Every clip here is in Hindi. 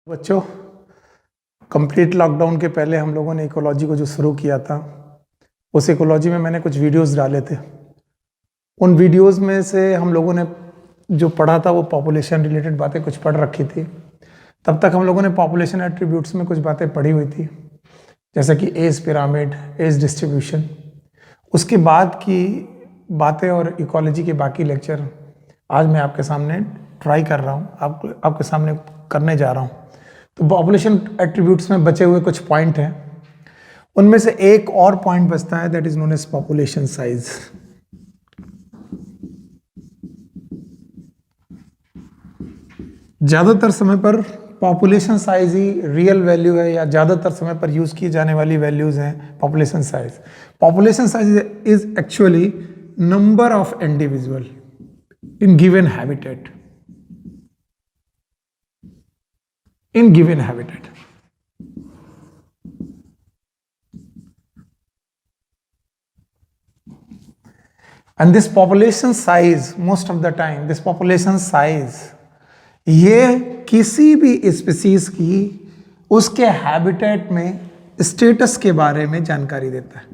बच्चों, कंप्लीट लॉकडाउन के पहले हम लोगों ने इकोलॉजी को जो शुरू किया था, उस इकोलॉजी में मैंने कुछ वीडियोस डाले थे। उन वीडियोस में से हम लोगों ने जो पढ़ा था वो पॉपुलेशन रिलेटेड बातें कुछ पढ़ रखी थी। तब तक हम लोगों ने पॉपुलेशन एट्रीब्यूट्स में कुछ बातें पढ़ी हुई थी, जैसे कि एज पिरामिड, एज डिस्ट्रीब्यूशन। उसके बाद की बातें और इकोलॉजी के बाकी लेक्चर आज मैं आपके सामने ट्राई कर रहा हूँ, आपके सामने करने जा रहा हूँ। तो पॉपुलेशन एट्रीब्यूट्स में बचे हुए कुछ पॉइंट हैं, उनमें से एक और पॉइंट बचता है, that is known as population size. ज्यादातर समय पर पॉपुलेशन साइज ही रियल वैल्यू है, या ज्यादातर समय पर यूज की जाने वाली वैल्यूज हैं population size. Population size is actually number of individual in given habitat, in given habitat. And this population size, most of the time this population size, ये किसी भी स्पीसीज की उसके हैबिटेट में स्टेटस के बारे में जानकारी देता है।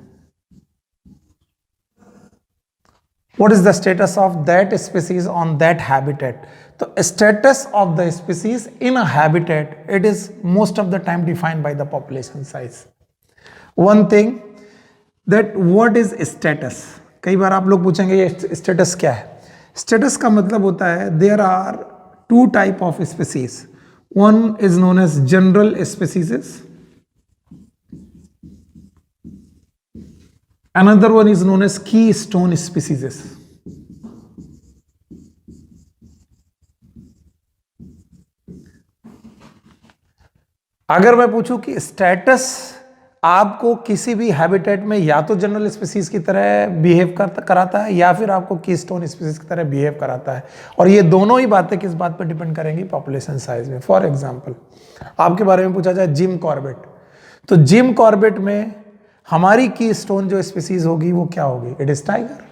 What is the status of that species on that habitat? So status of the species in a habitat, it is most of the time defined by the population size. One thing that what is status? कई बार आप लोग पूछेंगे ये status क्या है? Status का मतलब होता है there are two type of species. One is known as general species. Another one is known as keystone species. अगर मैं पूछूं कि स्टेटस आपको किसी भी हैबिटेट में या तो जनरल स्पीसीज की तरह बिहेव कराता है या फिर आपको कीस्टोन स्पीसीज की तरह बिहेव कराता है, और ये दोनों ही बातें किस बात पर डिपेंड करेंगी? पॉपुलेशन साइज में। फॉर एग्जांपल, आपके बारे में पूछा जाए जिम कॉर्बेट, तो जिम कॉर्बेट में हमारी कीस्टोन जो स्पीसीज होगी वो क्या होगी? It is tiger,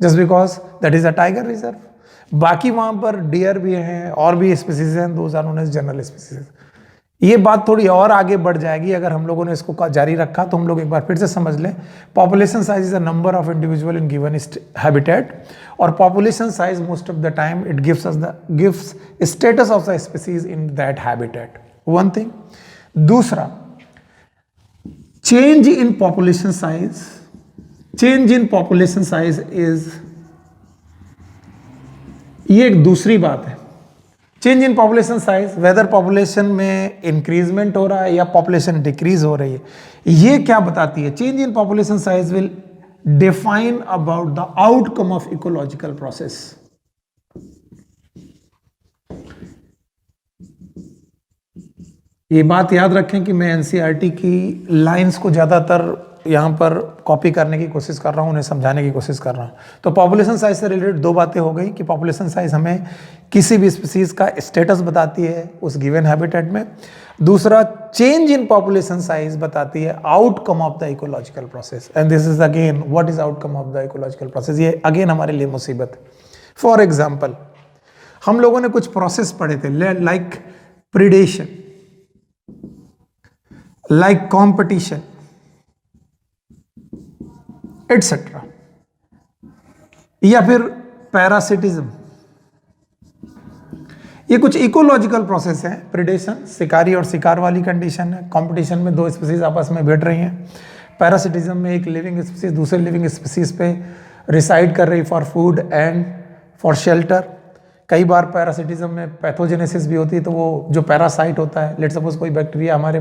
just because that is a tiger reserve. बाकी वहां पर डियर भी हैं और भी स्पीसीज हैं, those are known as general species. ये बात थोड़ी और आगे बढ़ जाएगी अगर हम लोगों ने इसको जारी रखा, तो हम लोग एक बार फिर से समझ लें। Population size is a number of individual in given habitat, और population size most of the time it gives status of the species in that habitat. One thing. दूसरा, change in population size. Change in population size is, ये एक दूसरी बात है। Change in population size, whether population में इंक्रीजमेंट हो रहा है या पॉपुलेशन डिक्रीज हो रही है, ये क्या बताती है? Change in population size will define about the outcome of ecological process. ये बात याद रखें कि मैं एनसीईआरटी की लाइंस को ज्यादातर यहाँ पर कॉपी करने की कोशिश कर रहा हूँ, उन्हें समझाने की कोशिश कर रहा हूँ। तो पॉपुलेशन साइज से रिलेटेड दो बातें हो गई कि पॉपुलेशन साइज हमें किसी भी स्पीसीज का स्टेटस बताती है उस गिवन हैबिटेट में। दूसरा, चेंज इन पॉपुलेशन साइज बताती है outcome of the ecological process, and this is again what is outcome of the ecological process. ये अगेन हमारे लिए मुसीबत है। फॉर एग्जाम्पल, हम लोगों ने कुछ प्रोसेस पढ़े थे, like predation, like competition, etcetera, या फिर पैरासिटिज्म। ये कुछ इकोलॉजिकल प्रोसेस है। प्रिडेशन, शिकारी और शिकार वाली कंडीशन है। कंपटीशन में दो स्पीसीज आपस में भिड़ रही हैं। पैरासिटिज्म में एक लिविंग स्पीसीज दूसरे लिविंग स्पीसीज पे रिसाइड कर रही for food and for shelter. कई बार पैरासिटिज्म में पैथोजेनेसिस भी होती है, तो वो जो पैरासाइट होता है, लेट सपोज कोई बैक्टीरिया हमारे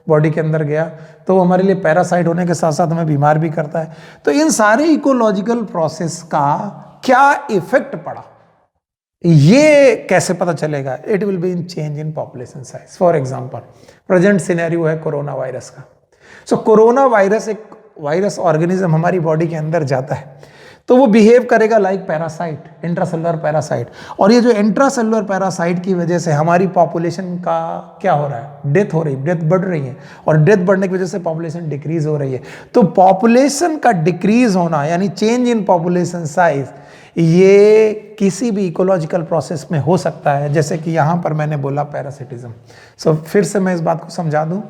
बॉडी के अंदर गया तो वो हमारे लिए पैरासाइट होने के साथ साथ हमें बीमार भी करता है। तो इन सारे इकोलॉजिकल प्रोसेस का क्या इफेक्ट पड़ा, ये कैसे पता चलेगा? It will be in change in population size. For example, present scenario है कोरोना वायरस का। सो कोरोना वायरस एक वायरस ऑर्गेनिज्म हमारी बॉडी के अंदर जाता है, तो वो बिहेव करेगा लाइक पैरासाइट, इंट्रासेलुलर पैरासाइट, और ये जो इंट्रासेलुलर पैरासाइट की वजह से हमारी पॉपुलेशन का क्या हो रहा है? डेथ हो रही है, डेथ बढ़ रही है, और डेथ बढ़ने की वजह से पॉपुलेशन डिक्रीज हो रही है। तो पॉपुलेशन का डिक्रीज होना यानी चेंज इन पॉपुलेशन साइज, ये किसी भी इकोलॉजिकल प्रोसेस में हो सकता है, जैसे कि यहाँ पर मैंने बोला पैरासिटिज्म। सो फिर से मैं इस बात को समझा दूँ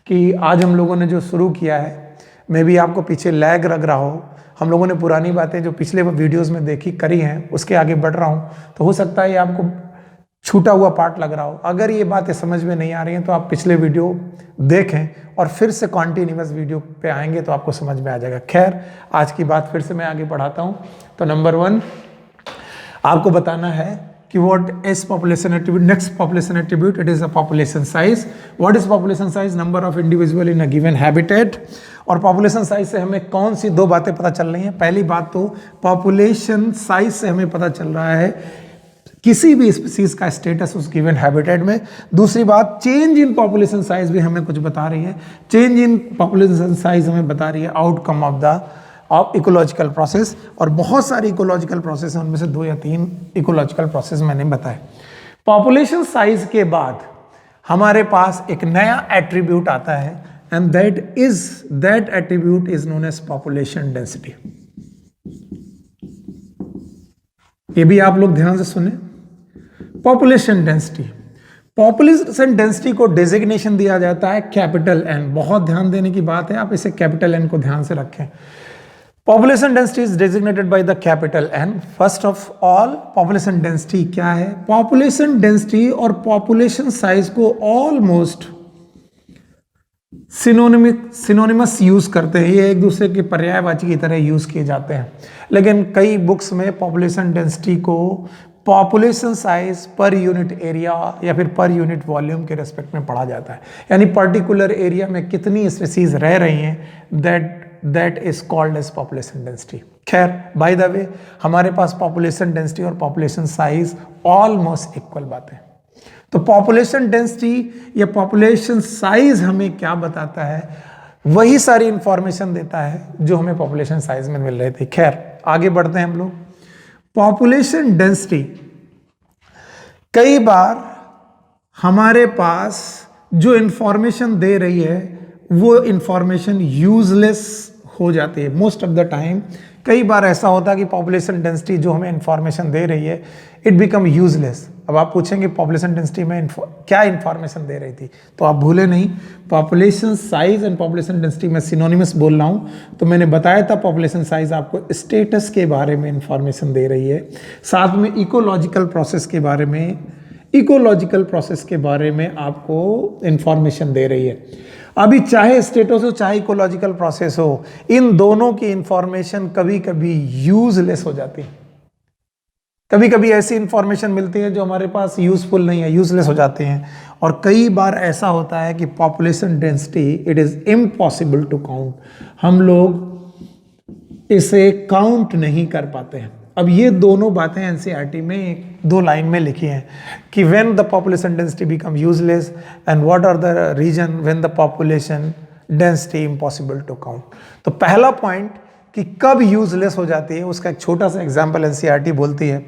कि आज हम लोगों ने जो शुरू किया है, मे भी आपको पीछे लैग लग रहा हो, हम लोगों ने पुरानी बातें जो पिछले वीडियोस में देखी करी हैं उसके आगे बढ़ रहा हूँ, तो हो सकता है ये आपको छूटा हुआ पार्ट लग रहा हो। अगर ये बातें समझ में नहीं आ रही हैं तो आप पिछले वीडियो देखें और फिर से कॉन्टिन्यूअस वीडियो पे आएंगे तो आपको समझ में आ जाएगा। खैर, आज की बात फिर से मैं आगे बढ़ाता हूँ। तो नंबर 1 आपको बताना है कि what is population attribute. Next population attribute, it is a population size. What is population size? Number of individual in a given habitat. और पॉपुलेशन साइज से हमें कौन सी दो बातें पता चल रही हैं? पहली बात तो पॉपुलेशन साइज से हमें पता चल रहा है किसी भी स्पीसीज का स्टेटस उस गिवन हैबिटेट में। दूसरी बात, चेंज इन पॉपुलेशन साइज भी हमें कुछ बता रही है। चेंज इन पॉपुलेशन साइज हमें बता रही है आउटकम ऑफ इकोलॉजिकल प्रोसेस। और बहुत सारी इकोलॉजिकल प्रोसेस हैं, उनमें से 2 या 3 इकोलॉजिकल प्रोसेस मैंने बताए। पॉपुलेशन साइज के बाद हमारे पास एक नया एट्रीब्यूट आता है, and that attribute is known as population density. ये भी आप लोग ध्यान से सुने, पॉपुलेशन डेंसिटी। पॉपुलेशन डेंसिटी को डेजिग्नेशन दिया जाता है कैपिटल एन। बहुत ध्यान देने की बात है, आप इसे कैपिटल एन को ध्यान से रखें। Population density is designated by the capital N. First of all, population density क्या है? पॉपुलेशन डेंसिटी और पॉपुलेशन साइज को ऑलमोस्ट सिनोनिमस यूज करते हैं, ये एक दूसरे के पर्यायवाची की तरह यूज किए जाते हैं। लेकिन कई बुक्स में पॉपुलेशन डेंसिटी को population size per unit area या फिर पर यूनिट वॉल्यूम के रेस्पेक्ट में पढ़ा जाता है, यानी पर्टिकुलर एरिया में कितनी स्पीसीज रह रही हैं, that is called as population density. खैर, बाय द वे, हमारे पास पॉपुलेशन डेंसिटी और पॉपुलेशन साइज ऑलमोस्ट इक्वल बात है। तो पॉपुलेशन डेंसिटी या पॉपुलेशन साइज हमें क्या बताता है? वही सारी इंफॉर्मेशन देता है जो हमें पॉपुलेशन साइज में मिल रही थी। खैर, आगे बढ़ते हैं हम लोग। पॉपुलेशन डेंसिटी, कई बार हमारे पास जो इंफॉर्मेशन दे रही है वो इंफॉर्मेशन यूजलेस हो जाती है। मोस्ट ऑफ द टाइम कई बार ऐसा होता है कि पॉपुलेशन डेंसिटी जो हमें इंफॉर्मेशन दे रही है, इट बिकम यूजलेस। अब आप पूछेंगे पॉपुलेशन डेंसिटी में क्या इंफॉर्मेशन दे रही थी, तो आप भूले नहीं, population size and population density में सिनोनिमस बोल रहा हूं। तो मैंने बताया था पॉपुलेशन साइज आपको स्टेटस के बारे में इंफॉर्मेशन दे रही है, साथ में इकोलॉजिकल प्रोसेस के बारे में आपको इंफॉर्मेशन दे रही है। अभी चाहे स्टेटस हो चाहे इकोलॉजिकल प्रोसेस हो, इन दोनों की इंफॉर्मेशन कभी कभी यूजलेस हो जाती है। कभी कभी ऐसी इंफॉर्मेशन मिलती है जो हमारे पास यूजफुल नहीं है, यूजलेस हो जाते हैं। और कई बार ऐसा होता है कि population density it is impossible to count, हम लोग इसे काउंट नहीं कर पाते हैं। अब ये दोनों बातें एनसीईआरटी में 2 लाइन में लिखी हैं कि when the population density become useless and what are the reason when the population density impossible to count. तो पहला पॉइंट कि कब यूजलेस हो जाती है, उसका एक छोटा सा एग्जांपल एनसीईआरटी बोलती है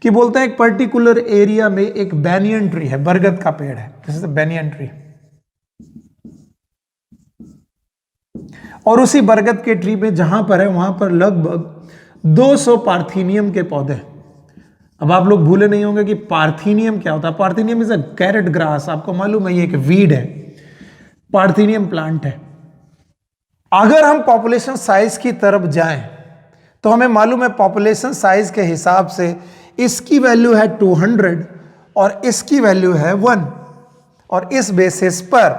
कि बोलते हैं एक पर्टिकुलर एरिया में एक बैनियन ट्री है, बरगद का पेड़ है, जैसे बैनियन ट्री, और उसी बरगद के ट्री में जहां पर है वहां पर लगभग 200 पार्थीनियम के पौधे। अब आप लोग भूले नहीं होंगे कि पार्थीनियम क्या होता है। Parthenium is a carrot grass, आपको मालूम है ये एक वीड है, पार्थीनियम प्लांट है। अगर हम पॉपुलेशन साइज की तरफ जाएं तो हमें मालूम है पॉपुलेशन साइज के हिसाब से इसकी वैल्यू है 200 और इसकी वैल्यू है 1, और इस बेसिस पर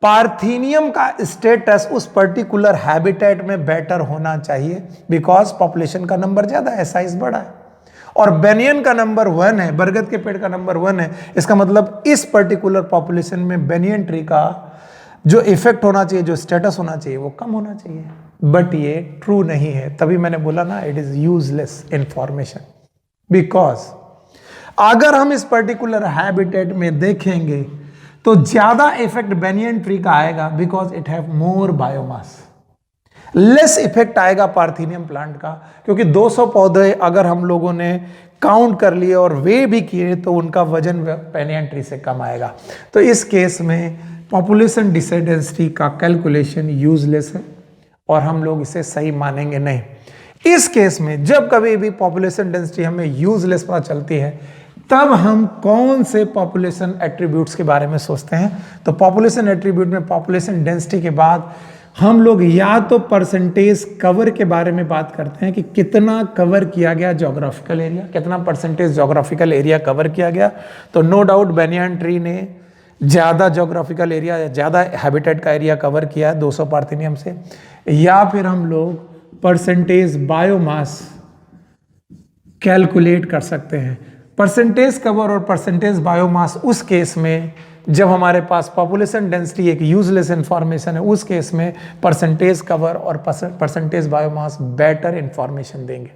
पार्थीनियम का स्टेटस उस पर्टिकुलर हैबिटेट में बेटर होना चाहिए, बिकॉज पॉपुलेशन का नंबर ज्यादा है, साइज बड़ा है, और बेनियन का नंबर 1 है, बरगद के पेड़ का नंबर 1 है। इसका मतलब इस पर्टिकुलर पॉपुलेशन में बेनियन ट्री का जो इफेक्ट होना चाहिए, जो स्टेटस होना चाहिए, वो कम होना चाहिए। बट ये ट्रू नहीं है, तभी मैंने बोला ना it is useless information, because अगर हम इस पर्टिकुलर हैबिटेट में देखेंगे तो ज्यादा इफेक्ट बेनियन ट्री का आएगा, because it have more biomass. Less effect आएगा पार्थीनियम प्लांट का, क्योंकि 200 पौधे अगर हम लोगों ने काउंट कर लिए और वे भी किए तो उनका वजन बेनियन ट्री से कम आएगा। तो इस केस में पॉपुलेशन डिसेंडेंसी का कैलकुलेशन यूजलेस है और हम लोग इसे सही मानेंगे नहीं। इस केस में जब कभी भी पॉपुलेशन डेंसिटी हमें यूजलेस पता चलती है, तब हम कौन से पॉपुलेशन एट्रीब्यूट्स के बारे में सोचते हैं? तो पॉपुलेशन एट्रीब्यूट में पॉपुलेशन डेंसिटी के बाद हम लोग या तो परसेंटेज कवर के बारे में बात करते हैं कि कितना कवर किया गया ज्योग्राफिकल एरिया, कितना परसेंटेज ज्योग्राफिकल एरिया कवर किया गया। तो नो डाउट बेनियन ट्री ने ज़्यादा ज्योग्राफिकल एरिया या ज़्यादा हैबिटेट का एरिया कवर किया है 200 पार्थेनियम से। या फिर हम लोग परसेंटेज बायोमास कैलकुलेट कर सकते हैं। परसेंटेज कवर और परसेंटेज बायोमास उस केस में जब हमारे पास पॉपुलेशन डेंसिटी एक यूजलेस इंफॉर्मेशन है, उस केस में परसेंटेज कवर और परसेंटेज बायोमास बेटर इंफॉर्मेशन देंगे।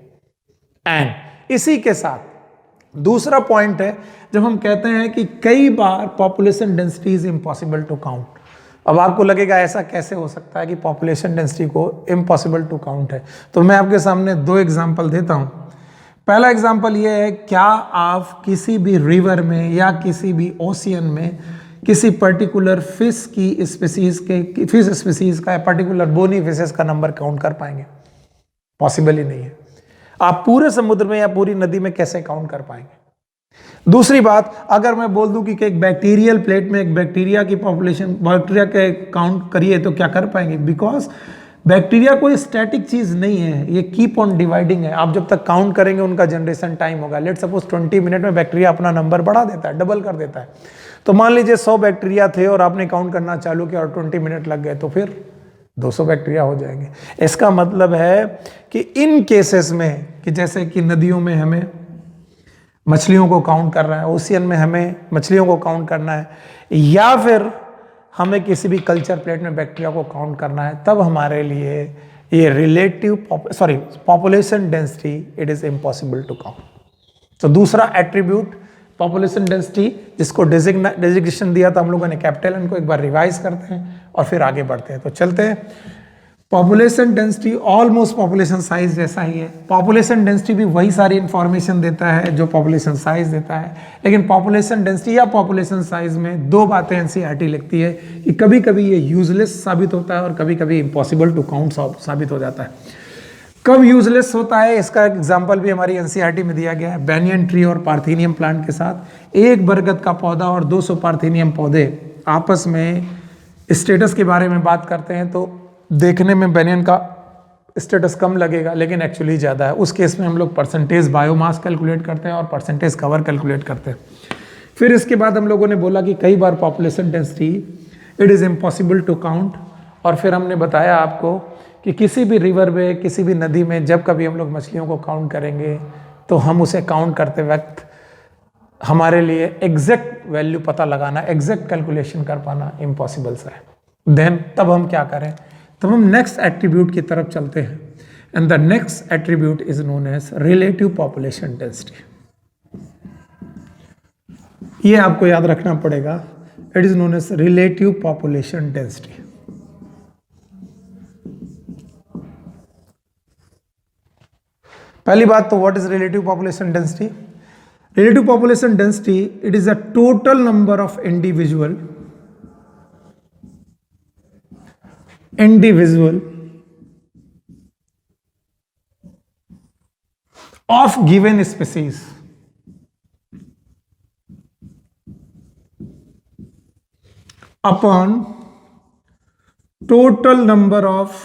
एंड इसी के साथ दूसरा पॉइंट है, जब हम कहते हैं कि कई बार population density is impossible to count. अब आपको लगेगा ऐसा कैसे हो सकता है कि पॉपुलेशन डेंसिटी को इम्पॉसिबल टू काउंट है, तो मैं आपके सामने दो एग्जांपल देता हूं। पहला एग्जांपल ये है, क्या आप किसी भी रिवर में या किसी भी ओशियन में किसी पर्टिकुलर फिश की स्पीसीज के फिश स्पीसीज का या पर्टिकुलर बोनी फिशेस का नंबर काउंट कर पाएंगे? पॉसिबल ही नहीं है। आप पूरे समुद्र में या पूरी नदी में कैसे काउंट कर पाएंगे? दूसरी बात, अगर मैं बोल दूं कि एक बैक्टीरियल प्लेट में एक बैक्टीरिया की पॉपुलेशन, बैक्टीरिया के काउंट करिए, तो क्या कर पाएंगे? बिकॉज बैक्टीरिया कोई स्टैटिक चीज नहीं है, ये कीप ऑन डिवाइडिंग है। आप जब तक काउंट करेंगे उनका जनरेशन टाइम होगा। लेट सपोज 20 मिनट में बैक्टीरिया अपना नंबर बढ़ा देता है, डबल कर देता है। तो मान लीजिए 100 बैक्टीरिया थे और आपने काउंट करना चालू किया और 20 मिनट लग गए, तो फिर 200 बैक्टीरिया हो जाएंगे। इसका मतलब है कि इन केसेस में, कि जैसे कि नदियों में हमें मछलियों को काउंट करना है, ओशियन में हमें मछलियों को काउंट करना है, या फिर हमें किसी भी कल्चर प्लेट में बैक्टीरिया को काउंट करना है, तब हमारे लिए ये population density it is impossible to count. तो दूसरा एट्रीब्यूट पॉपुलेशन डेंसिटी, जिसको डेजिग्नेशन दिया था हम लोगों ने कैपिटल एन को, एक बार रिवाइज करते हैं और फिर आगे बढ़ते हैं। तो चलते हैं। Population density almost population size जैसा ही है। पॉपुलेशन डेंसिटी भी वही सारी इंफॉर्मेशन देता है जो पॉपुलेशन साइज देता है, लेकिन पॉपुलेशन डेंसिटी या पॉपुलेशन साइज में दो बातें एनसीईआरटी लिखती है कि कभी कभी ये यूजलेस साबित होता है और कभी कभी इम्पॉसिबल टू काउंट साबित हो जाता है। कब यूजलेस होता है, इसका एग्जाम्पल भी हमारी एनसीईआरटी में दिया गया है। बेनियन ट्री और पार्थेनियम प्लांट के साथ एक बरगद का पौधा और 200 पार्थेनियम पौधे आपस में स्टेटस के बारे में बात करते हैं, तो देखने में बेनियन का स्टेटस कम लगेगा, लेकिन एक्चुअली ज़्यादा है। उस केस में हम लोग परसेंटेज बायोमास कैलकुलेट करते हैं और परसेंटेज कवर कैलकुलेट करते हैं। फिर इसके बाद हम लोगों ने बोला कि कई बार population density it is impossible to count, और फिर हमने बताया आपको कि किसी भी रिवर में, किसी भी नदी में जब कभी हम लोग मछलियों को काउंट करेंगे, तो हम उसे काउंट करते वक्त हमारे लिए एग्जैक्ट वैल्यू पता लगाना, एग्जैक्ट कैलकुलेशन कर पाना इम्पॉसिबल सा है। देन तब हम क्या करें? तब हम नेक्स्ट एट्रीब्यूट की तरफ चलते हैं, and the next attribute is known as relative population density. ये आपको याद रखना पड़ेगा, it is known as relative population density. पहली बात तो what is relative population density? Relative population density it is a total number of individual of given species upon total number of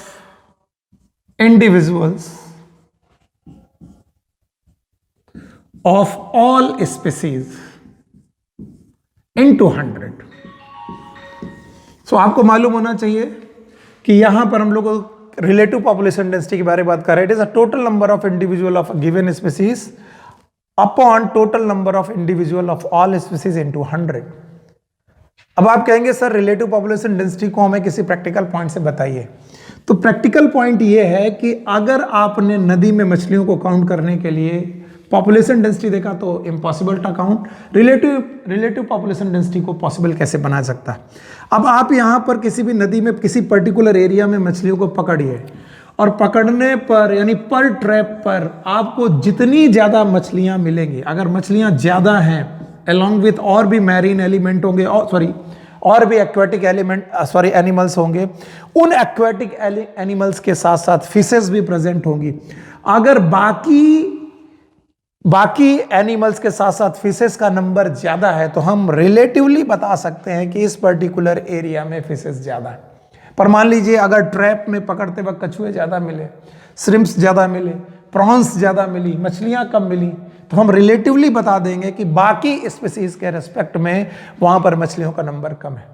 individuals of all species into 100। So आपको मालूम होना चाहिए कि यहां पर हम लोग रिलेटिव पॉपुलेशन डेंसिटी के बारे में बात कर रहे हैं। It is a total number of individual of given species upon total number of individual of all species into 100। अब आप कहेंगे सर रिलेटिव पॉपुलेशन डेंसिटी को हमें किसी प्रैक्टिकल पॉइंट से बताइए। तो प्रैक्टिकल पॉइंट ये है कि अगर आपने नदी में मछलियों को काउंट करने के लिए पॉपुलेशन डेंसिटी देखा तो impossible to count, relative population density को पॉसिबल कैसे बना सकता है? अब आप यहाँ पर किसी भी नदी में किसी पर्टिकुलर एरिया में मछलियों को पकड़िए, और पकड़ने पर यानी पर ट्रैप पर आपको जितनी ज़्यादा मछलियाँ मिलेंगी, अगर मछलियाँ ज़्यादा हैं अलॉन्ग विथ और भी मैरीन एलिमेंट होंगे, और भी एक्वेटिक एनिमल्स होंगे, उन एक्वेटिक एनिमल्स के साथ साथ फिशेस भी प्रेजेंट होंगी। अगर बाकी एनिमल्स के साथ साथ फिशेस का नंबर ज्यादा है तो हम रिलेटिवली बता सकते हैं कि इस पर्टिकुलर एरिया में फिशेस ज्यादा है। पर मान लीजिए अगर ट्रैप में पकड़ते वक्त कछुए ज्यादा मिले, श्रिम्प्स ज्यादा मिले, प्रॉन्स ज्यादा मिली, मछलियां कम मिली, तो हम रिलेटिवली बता देंगे कि बाकी स्पीसीज के रेस्पेक्ट में वहां पर मछलियों का नंबर कम है।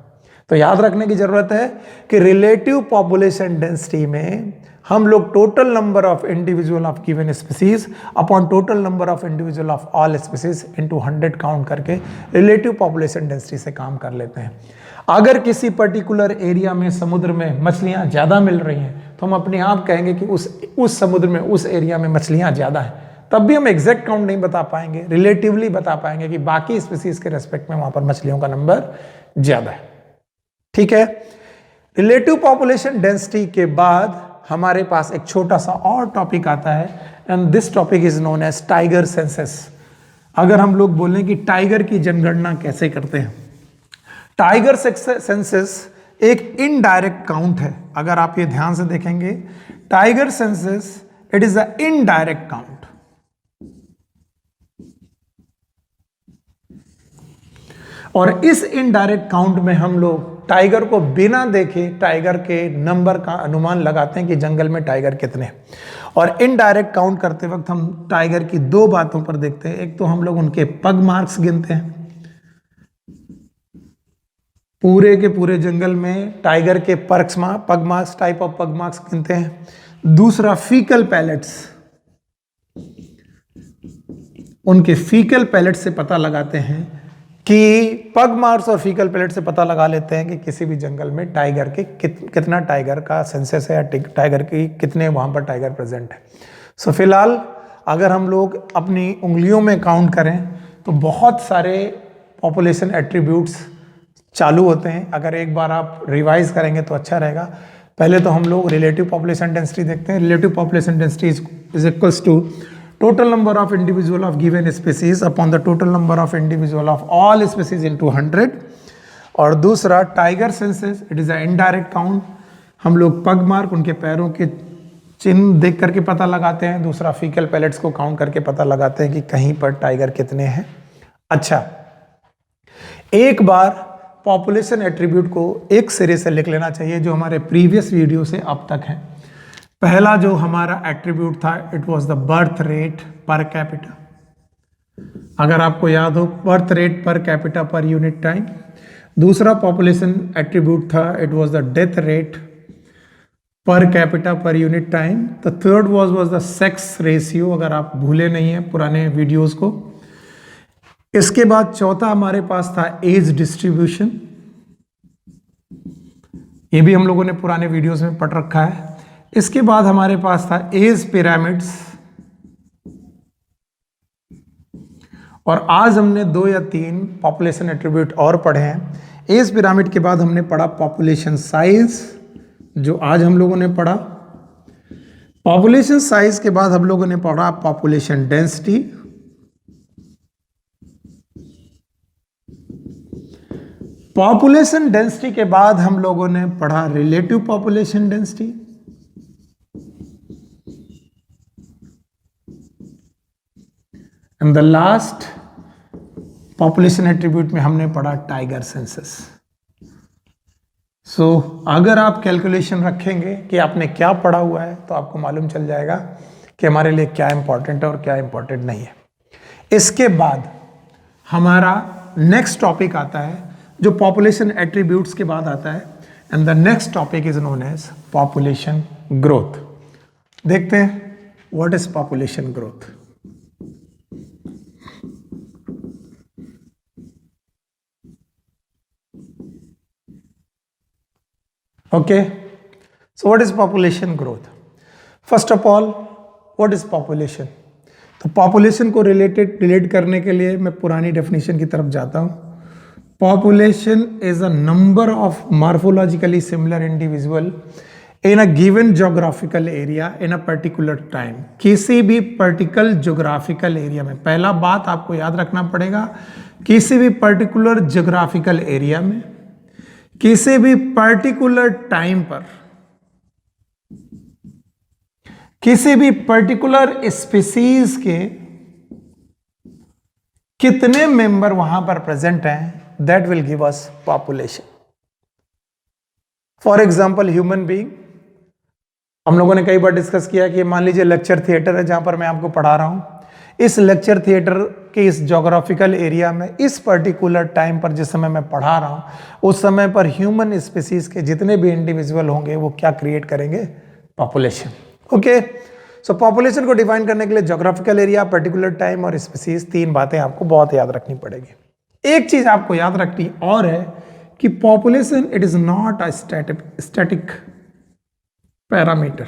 तो याद रखने की जरूरत है कि रिलेटिव पॉपुलेशन डेंसिटी में हम लोग total number of individual of given species upon total number of individual of all species into 100 count करके रिलेटिव पॉपुलेशन डेंसिटी से काम कर लेते हैं। अगर किसी पर्टिकुलर एरिया में समुद्र में मछलियां ज्यादा मिल रही हैं तो हम अपने आप कहेंगे कि उस समुद्र में उस एरिया में मछलियां ज्यादा हैं। तब भी हम एग्जैक्ट काउंट नहीं बता पाएंगे, रिलेटिवली बता पाएंगे कि बाकी स्पीसीज के रेस्पेक्ट में वहां पर मछलियों का नंबर ज्यादा है। ठीक है, रिलेटिव पॉपुलेशन डेंसिटी के बाद हमारे पास एक छोटा सा और टॉपिक आता है and this topic is known as tiger census. अगर हम लोग बोलें कि टाइगर की जनगणना कैसे करते हैं, टाइगर सेंसस एक इनडायरेक्ट काउंट है। अगर आप ये ध्यान से देखेंगे, tiger census it is a indirect count. और इस इनडायरेक्ट काउंट में हम लोग टाइगर को बिना देखे टाइगर के नंबर का अनुमान लगाते हैं कि जंगल में टाइगर कितने हैं। और इनडायरेक्ट काउंट करते वक्त हम टाइगर की दो बातों पर देखते हैं। एक तो हम लोग उनके पग मार्क्स गिनते हैं, पूरे के पूरे जंगल में टाइगर के पग मार्क्स, टाइप ऑफ पग मार्क्स गिनते हैं। दूसरा फीकल पैलेट्स, उनके फीकल पैलेट से पता लगाते हैं कि पग मार्क्स और फीकल पैलेट से पता लगा लेते हैं कि किसी भी जंगल में टाइगर के कितना टाइगर का सेंसस है या टाइगर की कितने वहां पर टाइगर प्रेजेंट है। सो फिलहाल अगर हम लोग अपनी उंगलियों में काउंट करें तो बहुत सारे पॉपुलेशन एट्रीब्यूट्स चालू होते हैं। अगर एक बार आप रिवाइज करेंगे तो अच्छा रहेगा। पहले तो हम लोग रिलेटिव पॉपुलेशन डेंसिटी देखते हैं। Relative population density is equals to total number of individual of given species upon the total number of individual of all species into 100। और दूसरा tiger census it is a indirect count. हम लोग पग मार्क, उनके पैरों के चिन्ह देख करके पता लगाते हैं। दूसरा फीकल पैलेट्स को काउंट करके पता लगाते हैं कि कहीं पर टाइगर कितने हैं। अच्छा, एक बार पॉपुलेशन एट्रीब्यूट को एक सिरे से लिख लेना चाहिए जो हमारे प्रीवियस वीडियो से अब तक है। पहला जो हमारा एट्रीब्यूट था it was the birth rate per capita. अगर आपको याद हो, birth rate per capita per unit time. दूसरा पॉपुलेशन एट्रीब्यूट था it was the death rate per capita per unit time. The third was the sex ratio, अगर आप भूले नहीं हैं पुराने वीडियोस को। इसके बाद चौथा हमारे पास था एज डिस्ट्रीब्यूशन, ये भी हम लोगों ने पुराने वीडियोस में पढ़ रखा है। इसके बाद हमारे पास था एज पिरामिड्स, और आज हमने 2 या 3 पॉपुलेशन एट्रीब्यूट और पढ़े हैं। एज पिरामिड के बाद हमने पढ़ा पॉपुलेशन साइज, जो आज हम लोगों ने पढ़ा। पॉपुलेशन साइज के बाद हम लोगों ने पढ़ा पॉपुलेशन डेंसिटी। पॉपुलेशन डेंसिटी के बाद हम लोगों ने पढ़ा relative population density. And the last population attribute में हमने पढ़ा टाइगर सेंसस। सो अगर आप कैलकुलेशन रखेंगे कि आपने क्या पढ़ा हुआ है तो आपको मालूम चल जाएगा कि हमारे लिए क्या इंपॉर्टेंट है और क्या इंपॉर्टेंट नहीं है। इसके बाद हमारा नेक्स्ट टॉपिक आता है जो पॉपुलेशन एट्रीब्यूट्स के बाद आता है, and the next topic is known as population growth. देखते हैं what is population growth. Okay, so what is population growth? First of all, what is population? तो population को रिलेट करने के लिए मैं पुरानी डेफिनेशन की तरफ जाता हूँ। Population is a number of morphologically similar individual in a given geographical area in a particular time। किसी भी particular geographical area में, पहला बात आपको याद रखना पड़ेगा, किसी भी particular geographical area में किसी भी पर्टिकुलर टाइम पर किसी भी पर्टिकुलर स्पीसीज के कितने मेंबर वहां पर प्रेजेंट हैं, that will give us population. For example human being, हम लोगों ने कई बार डिस्कस किया कि मान लीजिए लेक्चर थिएटर है जहां पर मैं आपको पढ़ा रहा हूं। इस लेक्चर थिएटर के इस ज्योग्राफिकल एरिया में इस पर्टिकुलर टाइम पर जिस समय मैं पढ़ा रहा हूं उस समय पर ह्यूमन स्पीसीज के जितने भी इंडिविजुअल होंगे वो क्या क्रिएट करेंगे, पॉपुलेशन। ओके, सो पॉपुलेशन को डिफाइन करने के लिए ज्योग्राफिकल एरिया, पर्टिकुलर टाइम और स्पीसीज, तीन बातें आपको बहुत याद रखनी पड़ेगी। एक चीज आपको याद रखनी और है कि population it is not a static parameter.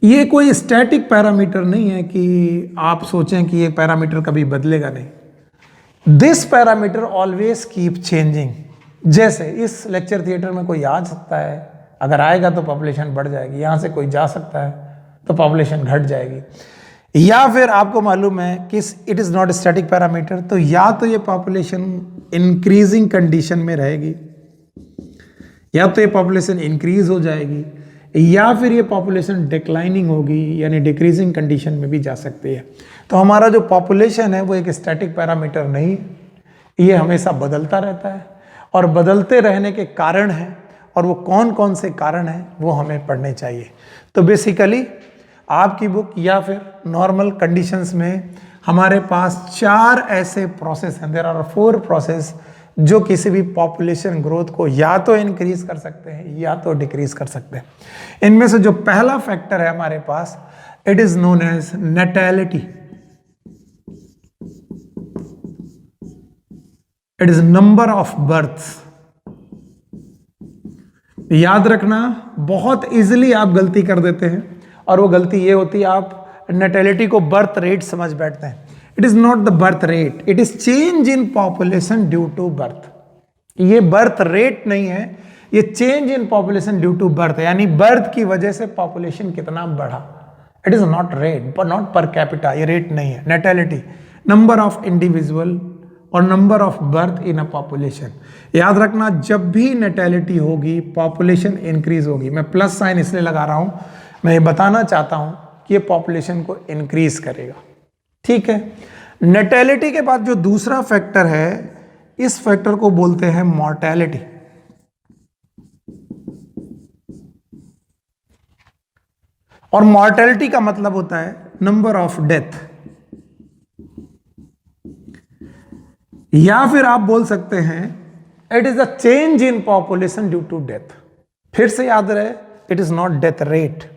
ये कोई स्टैटिक पैरामीटर नहीं है कि आप सोचें कि ये पैरामीटर कभी बदलेगा नहीं। This parameter always keep changing. जैसे इस लेक्चर थिएटर में कोई आ सकता है, अगर आएगा तो पॉपुलेशन बढ़ जाएगी, यहां से कोई जा सकता है तो पॉपुलेशन घट जाएगी। या फिर आपको मालूम है कि it is not static parameter, तो या तो ये पॉपुलेशन इंक्रीजिंग कंडीशन में रहेगी, या तो ये पॉपुलेशन इंक्रीज हो जाएगी, या फिर ये पॉपुलेशन डिक्लाइनिंग होगी यानी डिक्रीजिंग कंडीशन में भी जा सकती है। तो हमारा जो पॉपुलेशन है वो एक स्टैटिक पैरामीटर नहीं, ये हमेशा बदलता रहता है और बदलते रहने के कारण हैं, और वो कौन कौन से कारण हैं वो हमें पढ़ने चाहिए। तो बेसिकली आपकी बुक या फिर नॉर्मल कंडीशंस में हमारे पास 4 ऐसे प्रोसेस हैं, देयर आर 4 प्रोसेस जो किसी भी पॉपुलेशन ग्रोथ को या तो इंक्रीज कर सकते हैं या तो डिक्रीज कर सकते हैं। इनमें से जो पहला फैक्टर है हमारे पास, it is known as natality. It is number of births. याद रखना, बहुत इजीली आप गलती कर देते हैं, और वो गलती ये होती है आप नेटैलिटी को बर्थ रेट समझ बैठते हैं। It is not the birth rate, it is change in population due to birth. ये बर्थ रेट नहीं है, ये change in population due to birth, यानी बर्थ की वजह से पॉपुलेशन कितना बढ़ा। It is not rate, per not per capita, ये रेट नहीं है। नेटैलिटी नंबर ऑफ इंडिविजुअल और number of birth in a population. याद रखना, जब भी नेटैलिटी होगी पॉपुलेशन इंक्रीज होगी। मैं प्लस साइन इसलिए लगा रहा हूं, मैं ये बताना चाहता हूं कि ये पॉपुलेशन को इंक्रीज करेगा। ठीक है, नेटैलिटी के बाद जो दूसरा फैक्टर है, इस फैक्टर को बोलते हैं मॉर्टैलिटी। और मॉर्टैलिटी का मतलब होता है नंबर ऑफ डेथ, या फिर आप बोल सकते हैं it is a change in population due to death. फिर से याद रहे, it is not death rate,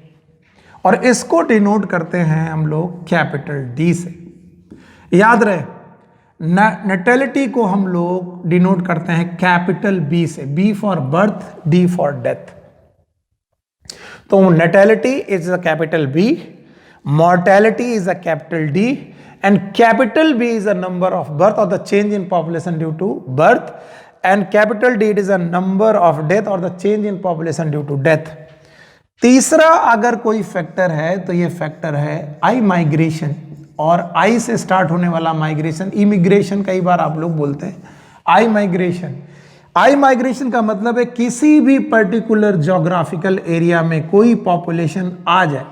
और इसको डिनोट करते हैं हम लोग कैपिटल डी से। याद रहे, नेटैलिटी को हम लोग डिनोट करते हैं कैपिटल बी से, B for birth, D for death. तो natality is a capital B, mortality is a capital D, and capital B is a number of birth or the change in population due to birth, and capital D it is a number of death or the change in population due to death. तीसरा अगर कोई फैक्टर है तो ये फैक्टर है आई माइग्रेशन, और आई से स्टार्ट होने वाला माइग्रेशन, इमिग्रेशन कई बार आप लोग बोलते हैं। आई माइग्रेशन, आई माइग्रेशन का मतलब है किसी भी पर्टिकुलर ज्योग्राफिकल एरिया में कोई पॉपुलेशन आ जाए,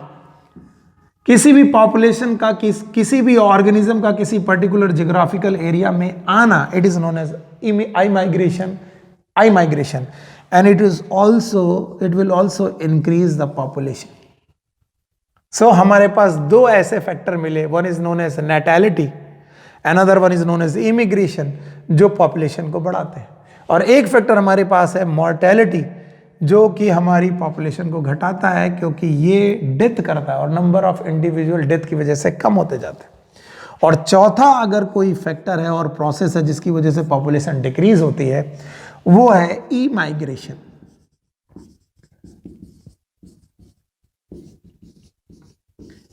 किसी भी पॉपुलेशन का किसी भी ऑर्गेनिज्म का किसी पर्टिकुलर जियोग्राफिकल एरिया में आना, it is known as immigration, and it will also increase the population. So हमारे पास 2 ऐसे फैक्टर मिले, one is known as natality, another one is known as immigration, जो पॉपुलेशन को बढ़ाते हैं, और एक फैक्टर हमारे पास है मॉर्टैलिटी, जो कि हमारी पॉपुलेशन को घटाता है क्योंकि ये डेथ करता है और नंबर ऑफ इंडिविजुअल डेथ की वजह से कम होते जाते हैं। और चौथा अगर कोई फैक्टर है और प्रोसेस है जिसकी वजह से पॉपुलेशन डिक्रीज होती है, वो है ई माइग्रेशन।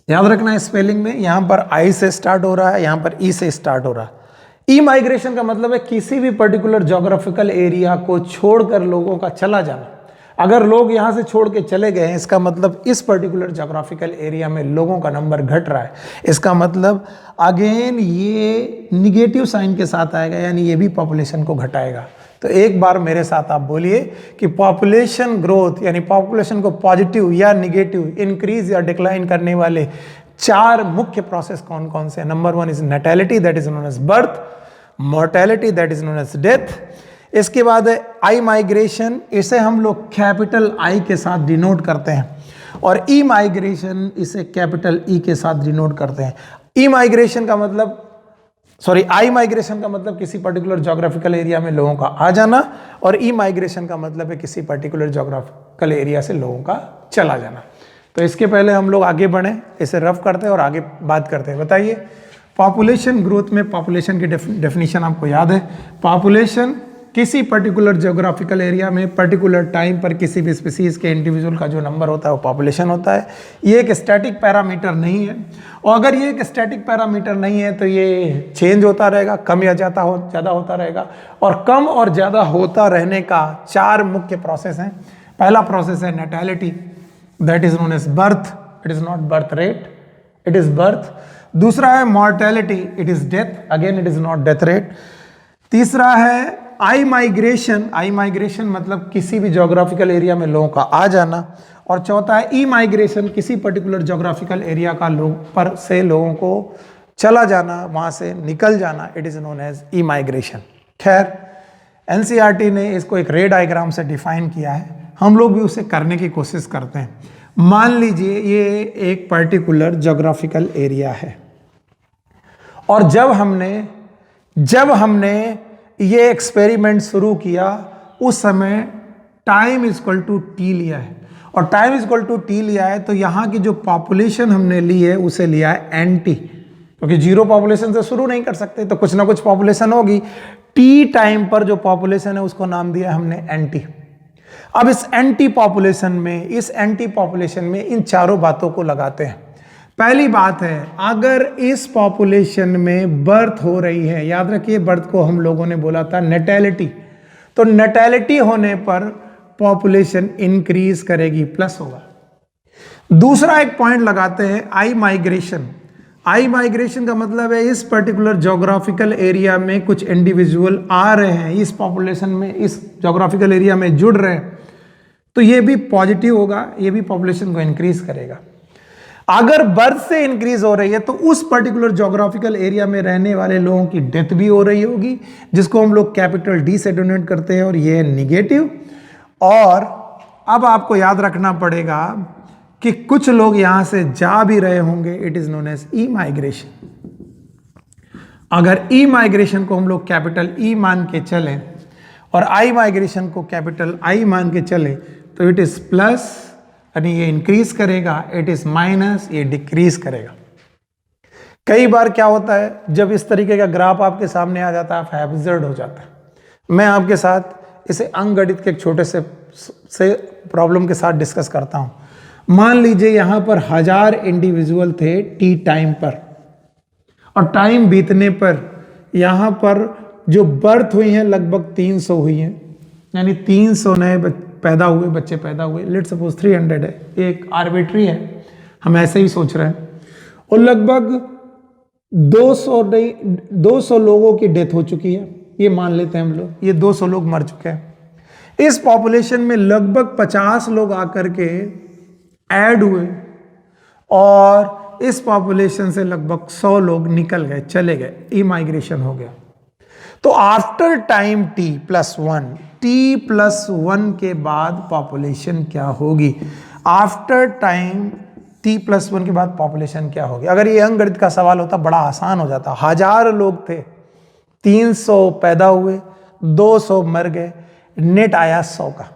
याद रखना है स्पेलिंग में, यहां पर आई से स्टार्ट हो रहा है, यहां पर ई से स्टार्ट हो रहा है। ई माइग्रेशन का मतलब है किसी भी पर्टिकुलर ज्योग्राफिकल एरिया को छोड़कर लोगों का चला जाना। अगर लोग यहां से छोड़ के चले गए हैं, इसका मतलब इस पर्टिकुलर ज्योग्राफिकल एरिया में लोगों का नंबर घट रहा है। इसका मतलब अगेन ये निगेटिव साइन के साथ आएगा, यानी ये भी पॉपुलेशन को घटाएगा। तो एक बार मेरे साथ आप बोलिए कि पॉपुलेशन ग्रोथ यानी पॉपुलेशन को पॉजिटिव या निगेटिव, इंक्रीज या डिक्लाइन करने वाले 4 मुख्य प्रोसेस कौन कौन से हैं। Number 1 is natality, that is known as birth, mortality that is known as death. इसके बाद है आई माइग्रेशन, इसे हम लोग कैपिटल आई के साथ डिनोट करते हैं, और ई माइग्रेशन इसे कैपिटल ई के साथ डिनोट करते हैं। ई माइग्रेशन का मतलब आई माइग्रेशन का मतलब किसी पर्टिकुलर ज्योग्राफिकल एरिया में लोगों का आ जाना, और ई माइग्रेशन का मतलब है किसी पर्टिकुलर ज्योग्राफिकल एरिया से लोगों का चला जाना। तो इसके पहले हम लोग आगे बढ़े, इसे रफ करते हैं और आगे बात करते हैं। बताइए, पॉपुलेशन ग्रोथ में पॉपुलेशन की डेफिनेशन आपको याद है। पॉपुलेशन किसी पर्टिकुलर ज्योग्राफिकल एरिया में पर्टिकुलर टाइम पर किसी भी स्पीसीज के इंडिविजुअल का जो नंबर होता है वो पॉपुलेशन होता है। ये एक स्टैटिक पैरामीटर नहीं है, और अगर ये एक स्टैटिक पैरामीटर नहीं है तो ये चेंज होता रहेगा, कम या ज़्यादा होता रहेगा। और कम और ज़्यादा होता रहने का 4 मुख्य प्रोसेस हैं। पहला प्रोसेस है natality, that is known as birth, it is not birth rate, it is birth. दूसरा है mortality, it is death, again it is not death rate. तीसरा है आई माइग्रेशन मतलब किसी भी ज्योग्राफिकल एरिया में लोगों का आ जाना। और चौथा है ई माइग्रेशन, किसी पर्टिकुलर ज्योग्राफिकल एरिया का लोगों को चला जाना, वहां से निकल जाना, it is known as emigration. खैर, एनसीईआरटी ने इसको एक रे डायग्राम से डिफाइन किया है, हम लोग भी उसे करने की कोशिश करते हैं। मान लीजिए ये एक पर्टिकुलर ज्योग्राफिकल एरिया है, और जब हमने ये एक्सपेरिमेंट शुरू किया उस समय टाइम इक्वल टू टी लिया है, और टाइम इक्वल टू टी लिया है तो यहाँ की जो पॉपुलेशन हमने ली है उसे लिया है एन टी, क्योंकि जीरो पॉपुलेशन से शुरू नहीं कर सकते, तो कुछ ना कुछ पॉपुलेशन होगी। टी टाइम पर जो पॉपुलेशन है उसको नाम दिया हमने एन टी। अब इस एंटी पॉपुलेशन में इन चारों बातों को लगाते हैं। पहली बात है, अगर इस पॉपुलेशन में बर्थ हो रही है, याद रखिए बर्थ को हम लोगों ने बोला था नेटैलिटी, तो नेटैलिटी होने पर पॉपुलेशन इंक्रीज करेगी, प्लस होगा। दूसरा एक पॉइंट लगाते हैं आई माइग्रेशन का मतलब है इस पर्टिकुलर ज्योग्राफिकल एरिया में कुछ इंडिविजुअल आ रहे हैं, इस पॉपुलेशन में, इस ज्योग्राफिकल एरिया में जुड़ रहे हैं, तो ये भी पॉजिटिव होगा, ये भी पॉपुलेशन को इंक्रीज करेगा। अगर बर्थ से इंक्रीज हो रही है तो उस पर्टिकुलर ज्योग्राफिकल एरिया में रहने वाले लोगों की डेथ भी हो रही होगी, जिसको हम लोग कैपिटल डी से डिनोट करते हैं, और ये है निगेटिव। और अब आपको याद रखना पड़ेगा कि कुछ लोग यहां से जा भी रहे होंगे, it is known as emigration. अगर ई माइग्रेशन को हम लोग कैपिटल ई मान के चलें और आई माइग्रेशन को कैपिटल आई मान के चले, तो इट इज प्लस यानी ये इंक्रीज करेगा, इट इज माइनस ये डिक्रीज करेगा। कई बार क्या होता है, जब इस तरीके का ग्राफ आपके सामने आ जाता है, आप हैबिजर्ड हो जाता है। मैं आपके साथ इसे अंकगणित के एक छोटे से प्रॉब्लम के साथ डिस्कस करता हूं। मान लीजिए यहां पर 1000 इंडिविजुअल थे टी टाइम पर, और टाइम बीतने पर यहां पर जो बर्थ हुई है लगभग 300 हुई है, यानी 300 नए बच्चे पैदा हुए। लेट्स सपोज 300 है, एक आर्बिट्री है, हम ऐसे ही सोच रहे हैं। और लगभग 200 लोगों की डेथ हो चुकी है, ये मान लेते हैं हम लोग, ये 200 लोग मर चुके हैं। इस पॉपुलेशन में लगभग 50 लोग आकर के ऐड हुए, और इस पॉपुलेशन से लगभग 100 लोग निकल गए, चले गए, ई माइग्रेशन हो गया। तो after time T plus one के बाद पॉपुलेशन क्या होगी? After time T plus one के बाद पॉपुलेशन क्या होगी? अगर ये अंकगणित का सवाल होता बड़ा आसान हो जाता। 1000 लोग थे, 300 पैदा हुए, 200 मर गए, नेट आया 100 का।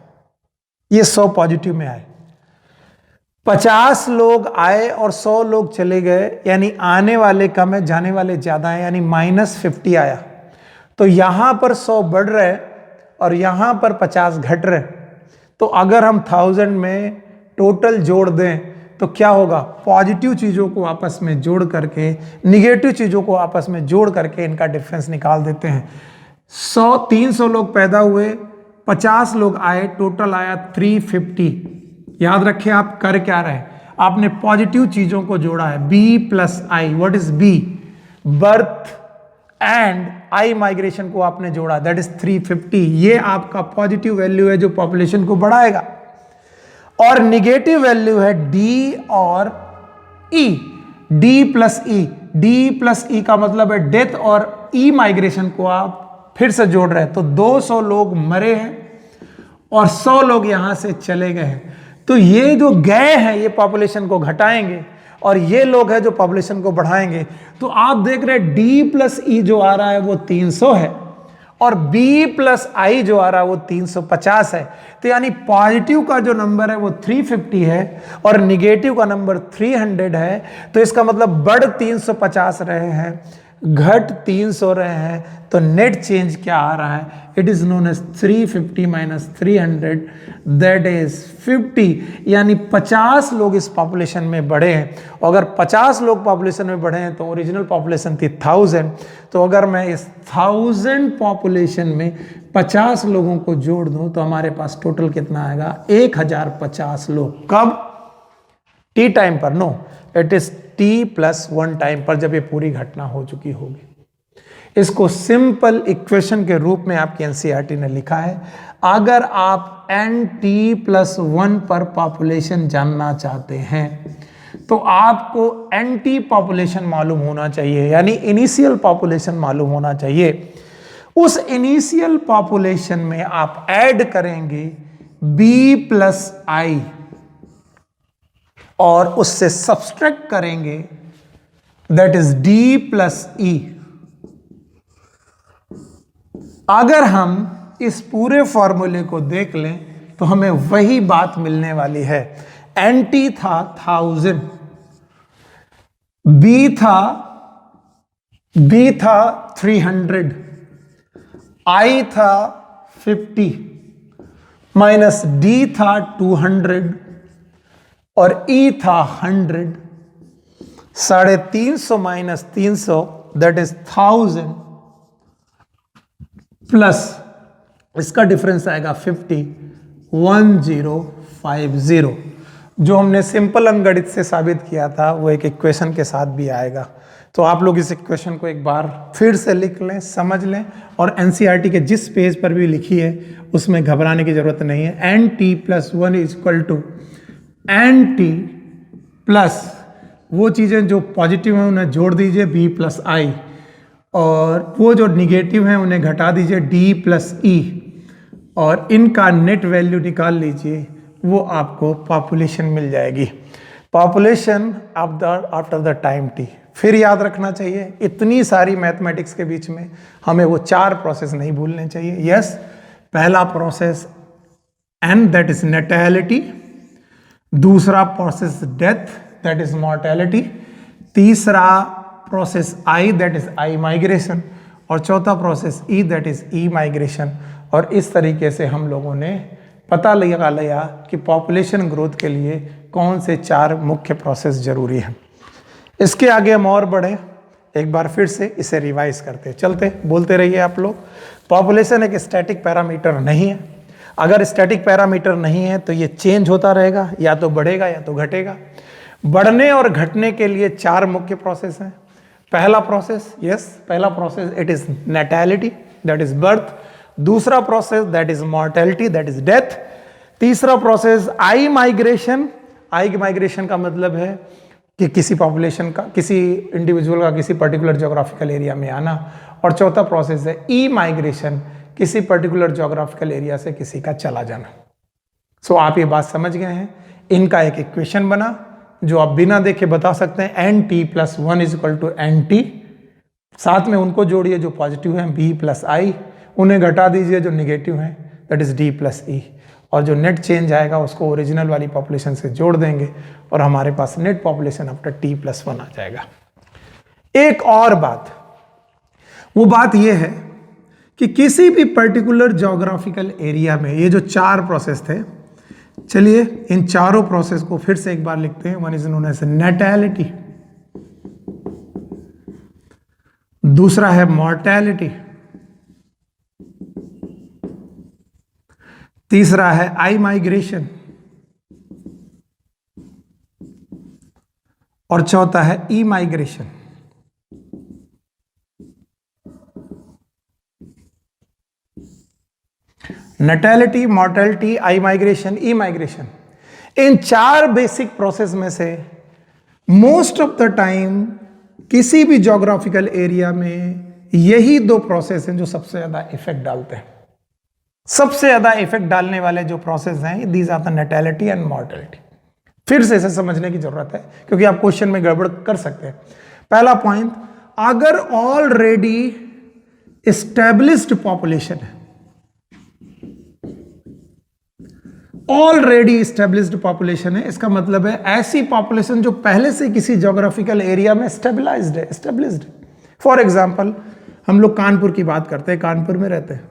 ये 100 पॉजिटिव में आए। 50 लोग आए और 100 लोग चले गए, यानी आने वाले कम है, जाने वाले ज्यादा है, यानी -50 आया। तो यहां पर 100 बढ़ रहे और यहां पर 50 घट रहे। तो अगर हम 1000 में टोटल जोड़ दें तो क्या होगा? पॉजिटिव चीजों को आपस में जोड़ करके निगेटिव चीजों को आपस में जोड़ करके इनका डिफरेंस निकाल देते हैं। 300 लोग पैदा हुए, 50 लोग आए, टोटल आया 350। याद रखें आप कर क्या रहे, आपने पॉजिटिव चीजों को जोड़ा है। B + I, what is B? Birth and I migration को आपने जोड़ा, दैट इज 350। ये आपका पॉजिटिव वैल्यू है जो पॉपुलेशन को बढ़ाएगा। और निगेटिव वैल्यू है डी और ई, डी प्लस ई। डी प्लस ई का मतलब है डेथ, और ई माइग्रेशन को आप फिर से जोड़ रहे हैं, तो 200 लोग मरे हैं और 100 लोग यहां से चले गए हैं। तो ये जो गए हैं ये पॉपुलेशन को घटाएंगे, और ये लोग हैं जो पॉपुलेशन को बढ़ाएंगे। तो आप देख रहे हैं डी प्लस ई जो आ रहा है वो 300 है, और बी प्लस आई जो आ रहा है वो 350 है। तो यानी पॉजिटिव का जो नंबर है वो 350 है और निगेटिव का नंबर 300 है। तो इसका मतलब बढ़ 350 रहे हैं, घट 300 रहे हैं। तो नेट चेंज क्या आ रहा है? It is known as 350 minus 300, that is 50। यानी 50 लोग इस पॉपुलेशन में बढ़े हैं। अगर 50 लोग पॉपुलेशन में बढ़े हैं तो ओरिजिनल पॉपुलेशन थी 1000। तो अगर मैं इस 1000 पॉपुलेशन में 50 लोगों को जोड़ दूं तो हमारे पास टोटल कितना आएगा? 1050 लोग। कब? टी टाइम पर? No, it is T plus 1 time पर, जब ये पूरी घटना हो चुकी होगी। इसको सिंपल इक्वेशन के रूप में आपकी एनसीईआरटी ने लिखा है। अगर आप एन टी प्लस 1 पर पॉपुलेशन जानना चाहते हैं तो आपको एंटी पॉपुलेशन मालूम होना चाहिए, यानी इनिशियल पॉपुलेशन मालूम होना चाहिए। उस इनिशियल पॉपुलेशन में आप ऐड करेंगे बी प्लस आई और उससे सब्सट्रैक्ट करेंगे, दैट इज डी प्लस ई। अगर हम इस पूरे फॉर्मूले को देख लें तो हमें वही बात मिलने वाली है। एंटी था 1000, बी था 300, आई था 50, माइनस डी था 200 और ई था 100। 350 माइनस 300 दैट इज 1000 प्लस इसका डिफरेंस आएगा 50, 1050। जो हमने सिंपल अंकगणित से साबित किया था वो एक इक्वेशन के साथ भी आएगा। तो आप लोग इस इक्वेशन को एक बार फिर से लिख लें, समझ लें, और एनसीईआरटी के जिस पेज पर भी लिखी है उसमें घबराने की जरूरत नहीं है। N T plus 1 is equal to N T plus वो चीज़ें जो पॉजिटिव हैं उन्हें जोड़ दीजिए बी प्लस आई, और वो जो निगेटिव हैं उन्हें घटा दीजिए डी प्लस ई, और इनका नेट वैल्यू निकाल लीजिए, वो आपको पॉपुलेशन मिल जाएगी। Population after the time T. फिर याद रखना चाहिए इतनी सारी मैथमेटिक्स के बीच में हमें वो 4 प्रोसेस नहीं भूलने चाहिए। यस, पहला process N that is natality, दूसरा process death that is mortality, तीसरा process I that is immigration, और चौथा process E that is emigration. और इस तरीके से हम लोगों ने पता लगा लिया कि पॉपुलेशन ग्रोथ के लिए कौन से 4 मुख्य प्रोसेस जरूरी हैं। इसके आगे हम और बढ़े, एक बार फिर से इसे रिवाइज करते चलते, बोलते रहिए आप लोग। पॉपुलेशन एक स्टैटिक पैरामीटर नहीं है। अगर स्टैटिक पैरामीटर नहीं है तो ये चेंज होता रहेगा, या तो बढ़ेगा या तो घटेगा। बढ़ने और घटने के लिए 4 मुख्य प्रोसेस हैं। पहला प्रोसेस, पहला process it is natality that is birth, दूसरा process that is mortality that is death, तीसरा process immigration. Immigration का मतलब है कि किसी पॉपुलेशन का, किसी इंडिविजुअल का किसी पर्टिकुलर ज्योग्राफिकल एरिया में आना, और चौथा प्रोसेस है ई माइग्रेशन, किसी पर्टिकुलर ज्योग्राफिकल एरिया से किसी का चला जाना। सो आप ये बात समझ गए हैं। इनका एक इक्वेशन बना जो आप बिना देखे बता सकते हैं, N T plus 1 is equal to N T, साथ में उनको जोड़िए जो पॉजिटिव हैं बी प्लस आई, उन्हें घटा दीजिए जो निगेटिव हैं दैट इज डी प्लस ई, और जो नेट चेंज आएगा उसको ओरिजिनल वाली पॉपुलेशन से जोड़ देंगे और हमारे पास net population after T plus 1 आ जाएगा। एक और बात, वो बात ये है कि किसी भी पर्टिकुलर ज्योग्राफिकल एरिया में ये जो 4 प्रोसेस थे, चलिए इन चारों प्रोसेस को फिर से एक बार लिखते हैं। One is known as natality, दूसरा है मॉर्टेलिटी, तीसरा है आई माइग्रेशन, और चौथा है ई माइग्रेशन। नैटेलिटी, मॉर्टेलिटी, आई माइग्रेशन, ई माइग्रेशन, इन 4 बेसिक प्रोसेस में से मोस्ट ऑफ द टाइम किसी भी ज्योग्राफिकल एरिया में यही 2 प्रोसेस हैं जो सबसे ज्यादा इफेक्ट डालते हैं। सबसे ज्यादा इफेक्ट डालने वाले जो प्रोसेस हैं, these are the natality and mortality. फिर से इसे समझने की जरूरत है क्योंकि आप क्वेश्चन में गड़बड़ कर सकते हैं। पहला पॉइंट, अगर ऑलरेडी एस्टेब्लिश्ड पॉपुलेशन है, ऑलरेडी एस्टेब्लिश्ड पॉपुलेशन है, इसका मतलब है ऐसी पॉपुलेशन जो पहले से किसी ज्योग्राफिकल एरिया में स्टेबलाइज्ड है, एस्टेब्लिश्ड। फॉर एग्जांपल, हम लोग कानपुर की बात करते हैं, कानपुर में रहते हैं,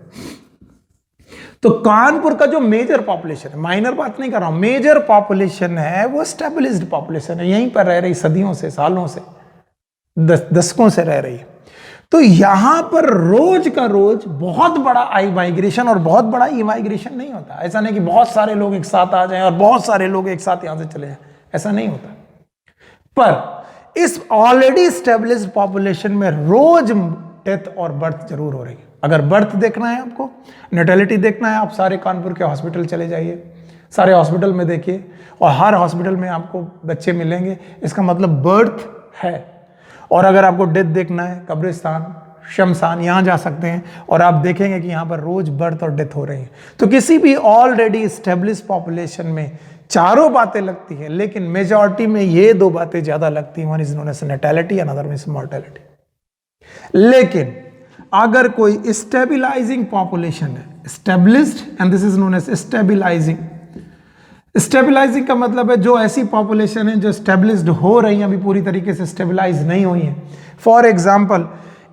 तो कानपुर का जो मेजर पॉपुलेशन है, माइनर बात नहीं कर रहा हूं, मेजर पॉपुलेशन है वो स्टेबलाइज्ड पॉपुलेशन है, यहीं पर रह रही, सदियों से, सालों से, दशकों से रह रही है। तो यहां पर रोज का रोज बहुत बड़ा आई माइग्रेशन और बहुत बड़ा ई माइग्रेशन नहीं होता। ऐसा नहीं कि बहुत सारे लोग एक साथ आ जाएं और बहुत सारे लोग एक साथ यहां से चले जाएं, ऐसा नहीं होता। पर इस ऑलरेडी एस्टेब्लिश्ड पॉपुलेशन में रोज डेथ और बर्थ जरूर हो रही है। अगर बर्थ देखना है आपको, नैटेलिटी देखना है, आप सारे कानपुर के हॉस्पिटल चले जाइए, सारे हॉस्पिटल में देखिए और हर हॉस्पिटल में आपको बच्चे मिलेंगे, इसका मतलब बर्थ है। और अगर आपको डेथ देखना है, कब्रिस्तान, शमशान, यहां जा सकते हैं और आप देखेंगे कि यहां पर रोज बर्थ और डेथ हो रही है। तो किसी भी ऑलरेडी एस्टेब्लिश्ड पॉपुलेशन में चारों बातें लगती हैं, लेकिन मेजॉरिटी में ये 2 बातें ज्यादा लगती हैं, one is known as natality, another is mortality. लेकिन अगर कोई स्टेबलाइजिंग पॉपुलेशन है, established and this is known as stabilising. Stabilising का मतलब है जो ऐसी पॉपुलेशन है जो स्टेब्लिश्ड हो रही है, अभी पूरी तरीके से स्टेबलाइज नहीं हुई है। फॉर एग्जांपल,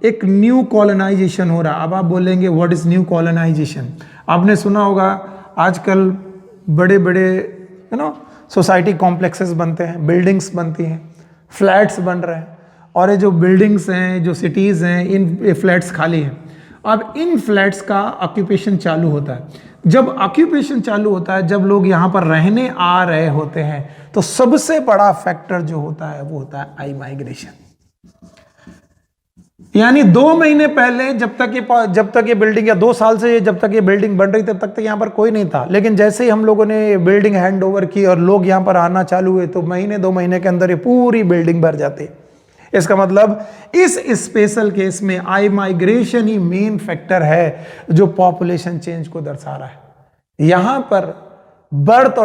एक न्यू कॉलोनाइजेशन हो रहा। अब आप बोलेंगे व्हाट इज न्यू कॉलोनाइजेशन? आपने सुना होगा आजकल बड़े बड़े सोसाइटी कॉम्प्लेक्सेस बनते हैं, बिल्डिंग्स बनती हैं, फ्लैट्स बन रहे हैं, और ये जो बिल्डिंग्स हैं, जो सिटीज हैं, इन फ्लैट्स खाली हैं। अब इन फ्लैट्स का ऑक्यूपेशन चालू होता है। जब ऑक्यूपेशन चालू होता है, जब लोग यहाँ पर रहने आ रहे होते हैं, तो सबसे बड़ा फैक्टर जो होता है वो होता है आई माइग्रेशन। यानी 2 महीने पहले जब तक ये बिल्डिंग, या 2 साल से जब तक ये बिल्डिंग बन रही तब तक यहाँ पर कोई नहीं था, लेकिन जैसे ही हम लोगों ने बिल्डिंग हैंड ओवर की और लोग यहाँ पर आना चालू हुए, तो महीने 2 महीने के अंदर ये पूरी बिल्डिंग भर जाती। इसका मतलब इस स्पेशल केस में आई माइग्रेशन ही मेन फैक्टर है जो पॉपुलेशन चेंज को दर्शा रहा है। यहां पर बर्थ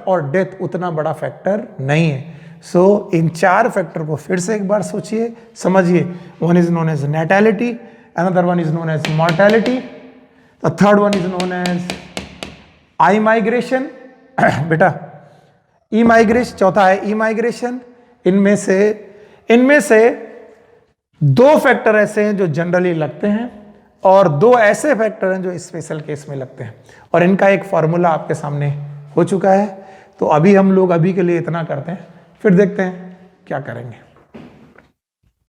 और डेथ उतना बड़ा फैक्टर नहीं है। सो इन 4 फैक्टर को फिर से एक बार सोचिए, समझिए। One is known as natality, another one is known as mortality, the third one is known as immigration बेटा, ई माइग्रेशन, चौथा है ई माइग्रेशन। इनमें से 2 फैक्टर ऐसे हैं जो जनरली लगते हैं और 2 ऐसे फैक्टर हैं जो स्पेशल केस में लगते हैं, और इनका एक फॉर्मूला आपके सामने हो चुका है। तो अभी हम लोग अभी के लिए इतना करते हैं, फिर देखते हैं क्या करेंगे।